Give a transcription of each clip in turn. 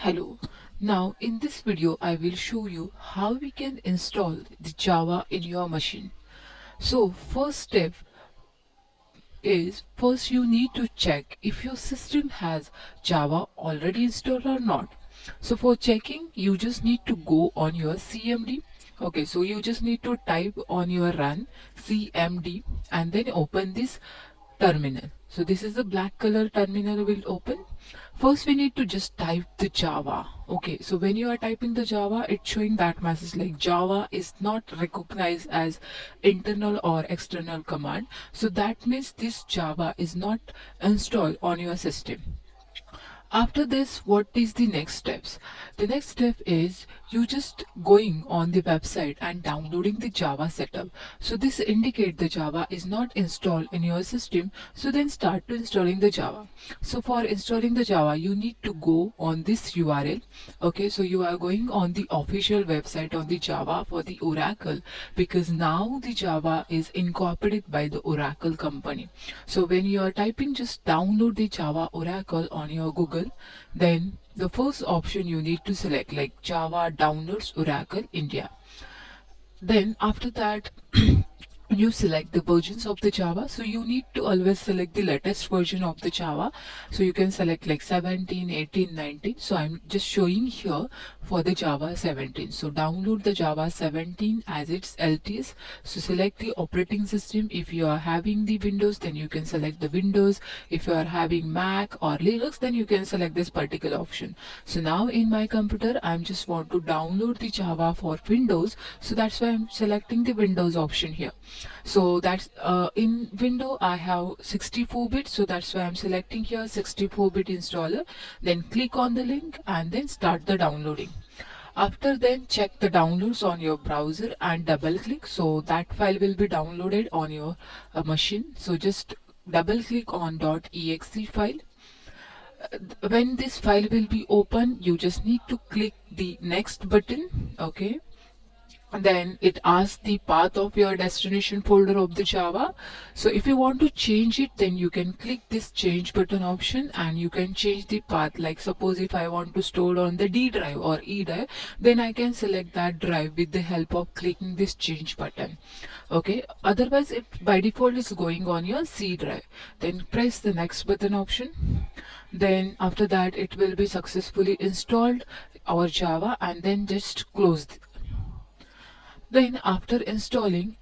Hello. Now in this video I will show you how we can install the Java in your machine. So first step is first you need to check if your system has Java already installed or not. So for checking you just need to go on your CMD. Okay, so you just need to type on your run CMD and then open this terminal. So this is the black color terminal will open. First we need to just type the Java. Okay, so when you are typing the Java, it's showing that message like Java is not recognized as internal or external command. So that means this Java is not installed on your system. After this, what is the next steps? The next step is you just going on the website and downloading the Java setup. So this indicate the Java is not installed in your system. So then start to installing the Java. So for installing the Java, you need to go on this URL. Okay, so you are going on the official website on the Java for the Oracle, because now the Java is incorporated by the Oracle company. So when you are typing, just download the Java Oracle on your Google. Then the first option you need to select like Java downloads Oracle India. Then after that you select the versions of the Java. So you need to always select the latest version of the Java. So you can select like 17, 18, 19. So I'm just showing here for the Java 17. So download the Java 17 as its LTS. So select the operating system. If you are having the Windows, then you can select the Windows. If you are having Mac or Linux, then you can select this particular option. So now in my computer, I'm just want to download the Java for Windows. So that's why I'm selecting the Windows option here. So that's in window I have 64-bit, so that's why I'm selecting here 64-bit installer. Then click on the link and then start the downloading. After then check the downloads on your browser and double click, so that file will be downloaded on your machine. So just double click on .exe file. When this file will be open, you just need to click the next button. Okay, then it asks the path of your destination folder of the Java. So if you want to change it, then you can click this change button option and you can change the path. Like suppose if I want to store on the D drive or E drive, then I can select that drive with the help of clicking this change button. Okay, otherwise it by default is going on your C drive. Then press the next button option. Then after that it will be successfully installed our Java, and then just close. Then after installing,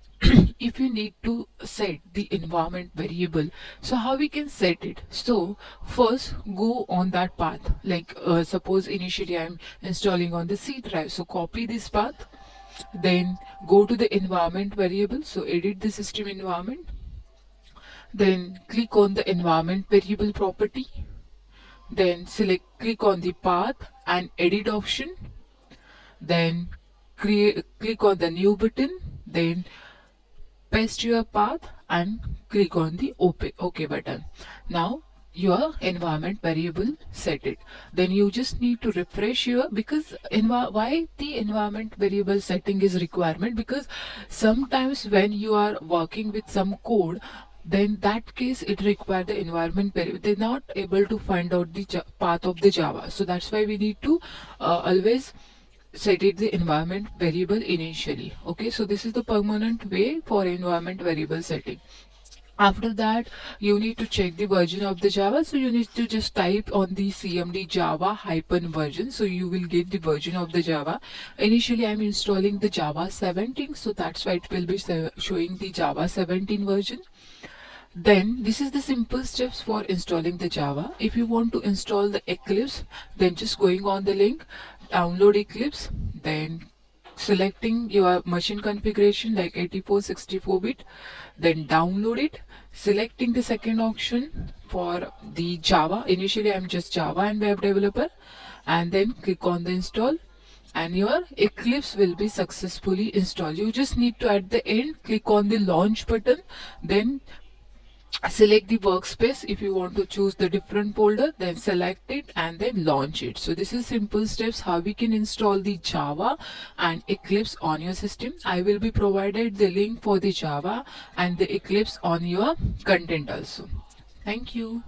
if you need to set the environment variable, so how we can set it? So first go on that path, like suppose initially I'm installing on the C drive, so copy this path, then go to the environment variable, so edit the system environment, then click on the environment variable property, then click on the path and edit option, then click on the new button, then paste your path and click on the OK button. Now your environment variable set it. Then you just need to refresh your, because why the environment variable setting is requirement, because sometimes when you are working with some code, then that case it require the environment variable. They're not able to find out the path of the Java. So that's why we need to always set it the environment variable initially. Okay, so this is the permanent way for environment variable setting. After that you need to check the version of the Java, so you need to just type on the CMD Java hyphen version, so you will get the version of the Java. Initially I'm installing the Java 17, so that's why it will be showing the Java 17 version. Then this is the simple steps for installing the Java. If you want to install the Eclipse, then just going on the link, download Eclipse, then selecting your machine configuration like 84, 64-bit, then download it, selecting the second option for the Java. Initially I'm just Java and web developer, and then click on the install and your Eclipse will be successfully installed. You just need to at the end click on the launch button, then select the workspace. If you want to choose the different folder, then select it and then launch it. So this is simple steps how we can install the Java and Eclipse on your system. I will be provided the link for the Java and the Eclipse on your content also. Thank you.